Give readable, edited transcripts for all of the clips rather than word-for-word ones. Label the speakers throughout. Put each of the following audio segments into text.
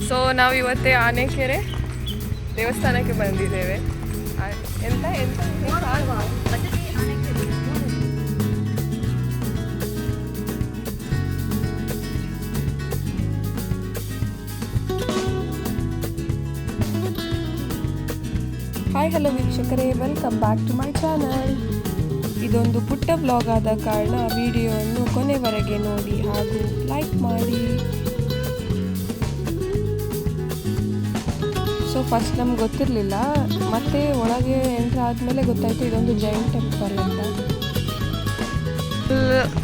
Speaker 1: So ನಾವು ಇವತ್ತೇ ಆನೆಕೆರೆ ದೇವಸ್ಥಾನಕ್ಕೆ ಬಂದಿದ್ದೇವೆ. ಎಂತ ಎಂತ ಹಾಯ್ ಹಲೋ ವೀಕ್ಷಕರೇ, welcome back to my channel. ಇದೊಂದು ಪುಟ್ಟ ವ್ಲಾಗ್ ಆದ ಕಾರಣ ವಿಡಿಯೋವನ್ನು ಕೊನೆವರೆಗೆ ನೋಡಿ ಹಾಗೂ ಲೈಕ್ ಮಾಡಿ. ಸೊ ಫಸ್ಟ್ ನಮ್ಗೆ ಗೊತ್ತಿರಲಿಲ್ಲ, ಮತ್ತೆ ಒಳಗೆ ಎಂಟ್ರ್ ಆದಮೇಲೆ ಗೊತ್ತಾಯಿತು ಇದೊಂದು ಜೈನ್ ಟೆಂಪಲ್ ಅಂತ.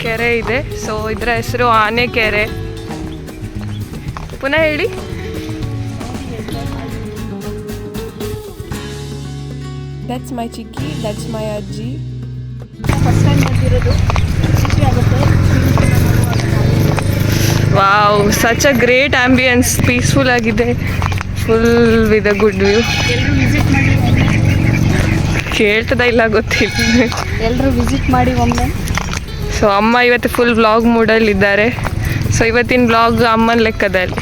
Speaker 1: ಕೆರೆ ಇದೆ, ಸೊ ಇದರ ಹೆಸರು ಆನೆಕೆರೆ. ಪುನಃ ಹೇಳಿ. That's my chikki, that's my ಅಜ್ಜಿ.
Speaker 2: ಫಸ್ಟ್ ಟೈಮ್ ಬಂದಿರೋದು, ಖುಷಿ ಆಗುತ್ತೆ.
Speaker 1: Wow, such a great ambience, peaceful ಆಗಿದೆ, full with a good view.
Speaker 2: ಎಲ್ಲರೂ ವಿಸಿಟ್ ಮಾಡಿ.
Speaker 1: ಕೇಳ್ತದ ಇಲ್ಲ ಗೊತ್ತಿಲ್ಲ.
Speaker 2: ಎಲ್ಲರೂ ವಿಸಿಟ್ ಮಾಡಿ ಒಮ್ಮೆ.
Speaker 1: ಸೊ ಅಮ್ಮ ಇವತ್ತು ಫುಲ್ ವ್ಲಾಗ್ ಮೂಡಲ್ಲಿ ಇದ್ದಾರೆ. ಸೊ ಇವತ್ತಿನ ವ್ಲಾಗ್ ಅಮ್ಮನ ಲೆಕ್ಕದಲ್ಲಿ.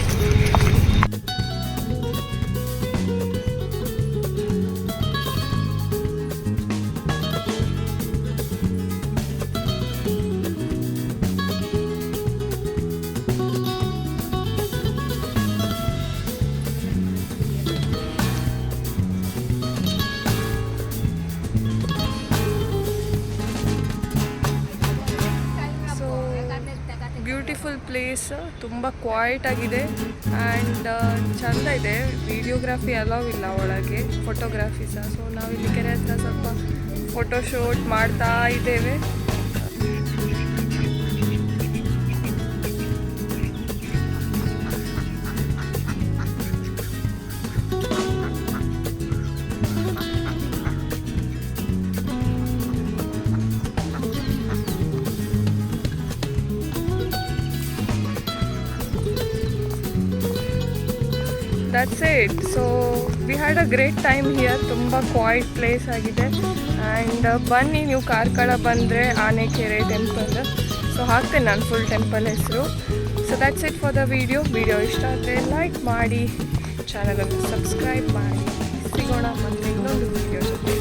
Speaker 1: ಬ್ಯೂಟಿಫುಲ್ ಪ್ಲೇಸ್, ತುಂಬ ಕ್ವಾಯ್ಟ್ ಆಗಿದೆ ಆ್ಯಂಡ್ ಚೆಂದ ಇದೆ. ವಿಡಿಯೋಗ್ರಾಫಿ ಅಲೌ ಇಲ್ಲ ಒಳಗೆ, ಫೋಟೋಗ್ರಾಫಿ ಸಹ. ಸೊ ನಾವಿಲ್ಲಿ ಕೆರೆ ಹತ್ರ ಸ್ವಲ್ಪ ಫೋಟೋಶೂಟ್ ಮಾಡ್ತಾ ಇದ್ದೇವೆ. That's it. So we had a great time here. ತುಂಬ ಕ್ವಾಯ್ಟ್ ಪ್ಲೇಸ್ ಆಗಿದೆ ಆ್ಯಂಡ್ ಬನ್ನಿ ನೀವು ಕಾರ್ಕಳ ಬಂದರೆ ಆನೆಕೆರೆ ಟೆಂಪಲ್. ಸೊ ಹಾಕ್ತೇನೆ ನಾನು ಫುಲ್ ಟೆಂಪಲ್ ಹೆಸರು. So that's it for the video ಇಷ್ಟ ಆದರೆ ಲೈಕ್ ಮಾಡಿ, ಚಾನಲನ್ನು ಸಬ್ಸ್ಕ್ರೈಬ್ ಮಾಡಿ. ಸಿಗೋಣ ಮತ್ತೆ ಇನ್ನೊಂದು ವಿಡಿಯೋ ಜೊತೆ.